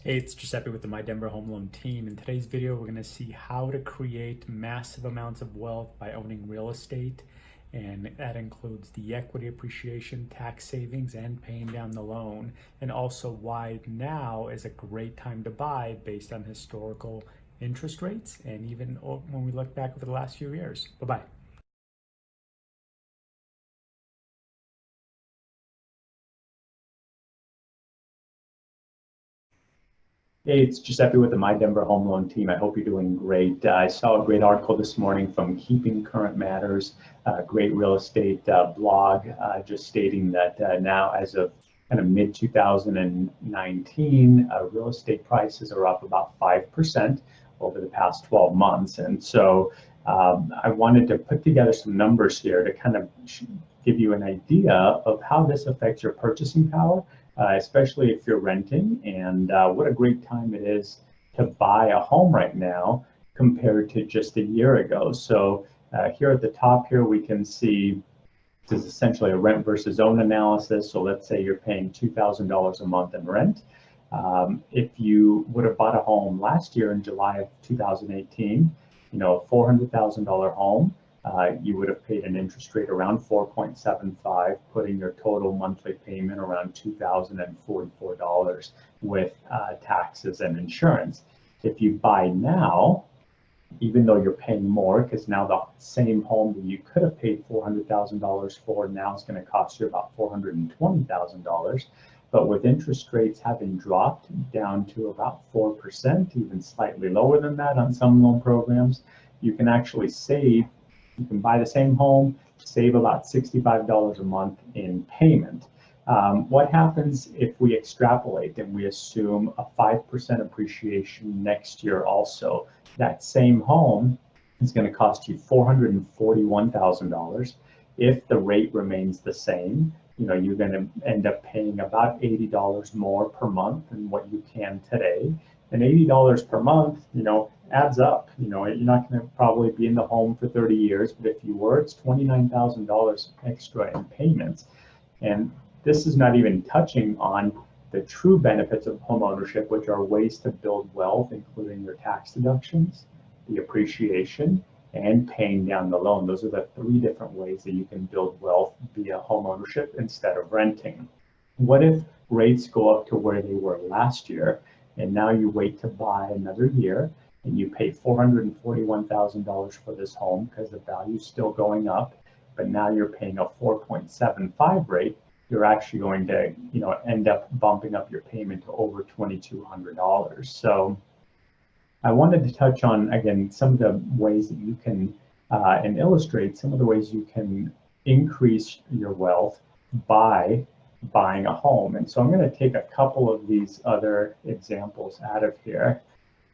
Hey, it's Giuseppe with the My Denver Home Loan team. In today's video, we're going to see how to create massive amounts of wealth by owning real estate. And that includes the equity appreciation, tax savings, and paying down the loan. And also why now is a great time to buy based on historical interest rates and even when we look back over the last few years. Bye-bye. Hey, it's Giuseppe with the My Denver Home Loan team. I hope you're doing great. I saw a great article this morning from Keeping Current Matters, a great real estate blog, just stating that now as of kind of mid 2019, real estate prices are up about 5% over the past 12 months. And so I wanted to put together some numbers here to kind of give you an idea of how this affects your purchasing power, especially if you're renting, and what a great time it is to buy a home right now compared to just a year ago. So here at the top here, we can see this is essentially a rent versus own analysis. So let's say you're paying $2,000 a month in rent. If you would have bought a home last year in July of 2018, a $400,000 home, you would have paid an interest rate around 4.75, putting your total monthly payment around $2,044 with taxes and insurance. If you buy now, even though you're paying more, because now the same home that you could have paid $400,000 for now is going to cost you about $420,000. But with interest rates having dropped down to about 4%, even slightly lower than that on some loan programs, you can actually save. You can buy the same home, save about $65 a month in payment. What happens if we extrapolate and we assume a 5% appreciation next year also? That same home is going to cost you $441,000. If the rate remains the same, you're going to end up paying about $80 more per month than what you can today. And $80 per month, adds up. You're not going to probably be in the home for 30 years, but if you were, it's $29,000 extra in payments. And this is not even touching on the true benefits of home ownership, which are ways to build wealth, including your tax deductions, the appreciation, and paying down the loan. Those are the three different ways that you can build wealth via home ownership instead of renting. What if rates go up to where they were last year, and now you wait to buy another year, and you pay $441,000 for this home because the value is still going up, but now you're paying a 4.75 rate, you're actually going to end up bumping up your payment to over $2,200. So I wanted to touch on, again, some of the ways that you can and illustrate some of the ways you can increase your wealth by buying a home. And so I'm going to take a couple of these other examples out of here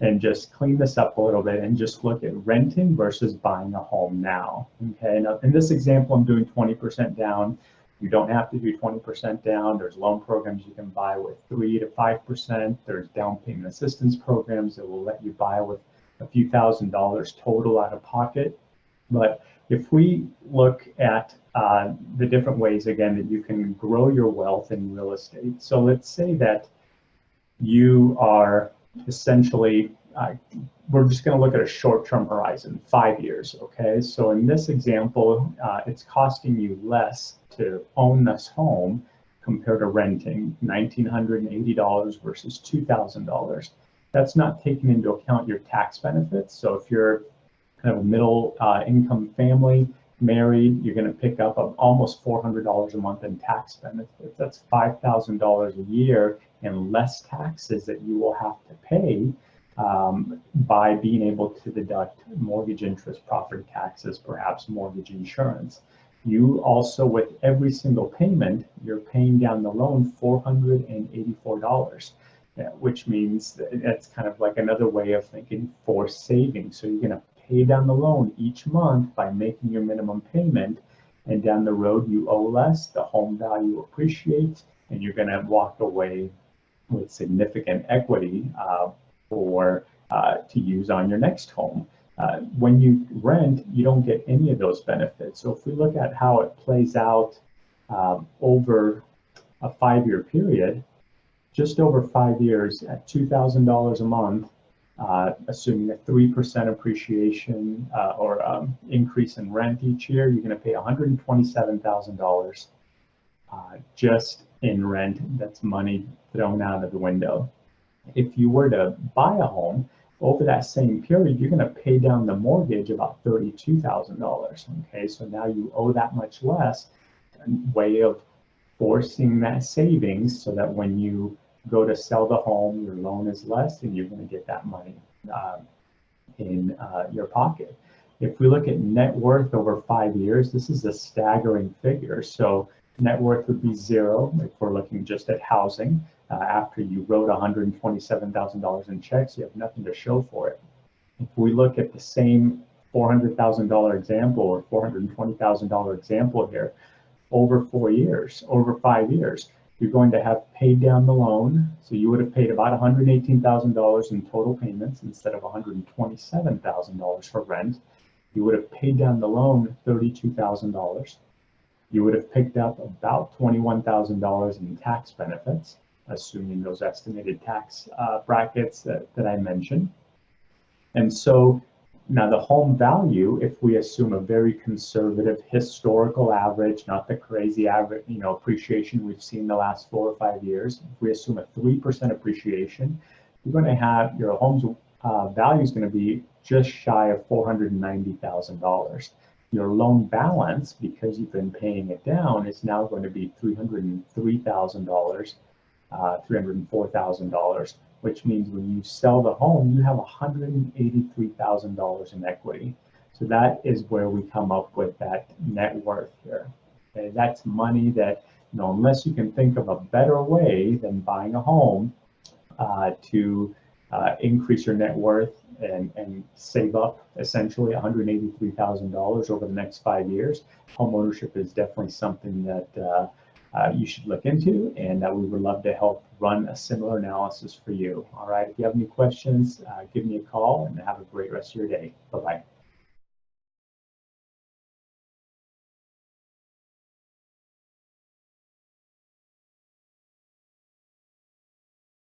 and just clean this up a little bit and just look at renting versus buying a home now. Okay, now in this example, I'm doing 20% down. You don't have to do 20% down. There's loan programs you can buy with 3 to 5%. There's down payment assistance programs that will let you buy with a few $1,000s total out of pocket. But if we look at the different ways, again, that you can grow your wealth in real estate. So let's say that you are essentially, we're just going to look at a short-term horizon, 5 years, okay? So in this example, it's costing you less to own this home compared to renting, $1,980 versus $2,000. That's not taking into account your tax benefits. So if you're kind of a middle income family, married, you're going to pick up almost $400 a month in tax benefits. That's $5,000 a year in less taxes that you will have to pay by being able to deduct mortgage interest, property taxes, perhaps mortgage insurance. You also, with every single payment, you're paying down the loan $484, which means that's kind of like another way of thinking for savings. So you're going to pay down the loan each month by making your minimum payment, and down the road you owe less, the home value appreciates, and you're going to walk away with significant equity to use on your next home. When you rent, you don't get any of those benefits. So if we look at how it plays out over a 5-year period, just over 5 years at $2,000 a month, assuming a 3% appreciation or increase in rent each year, you're going to pay $127,000 just in rent. That's money thrown out of the window. If you were to buy a home, over that same period, you're going to pay down the mortgage about $32,000. Okay, so now you owe that much less. A way of forcing that savings so that when you go to sell the home, your loan is less and you're going to get that money in your pocket. If we look at net worth over 5 years, this is a staggering figure. So net worth would be zero if we're looking just at housing. After you wrote $127,000 in checks, you have nothing to show for it. If we look at the same $400,000 example or $420,000 example here, over 4 years, over 5 years, you're going to have paid down the loan. So you would have paid about $118,000 in total payments instead of $127,000 for rent. You would have paid down the loan $32,000. You would have picked up about $21,000 in tax benefits, assuming those estimated tax brackets that I mentioned. And so now the home value, if we assume a very conservative historical average, not the crazy average, appreciation we've seen the last 4 or 5 years, if we assume a 3% appreciation, you're going to have your home's value is going to be just shy of $490,000. Your loan balance, because you've been paying it down, is now going to be $303,000, $304,000, which means when you sell the home, you have $183,000 in equity. So that is where we come up with that net worth here. Okay, that's money that, unless you can think of a better way than buying a home to increase your net worth and save up essentially $183,000 over the next 5 years, home ownership is definitely something that you should look into, and that we would love to help run a similar analysis for you. All right, if you have any questions, give me a call and have a great rest of your day. Bye-bye.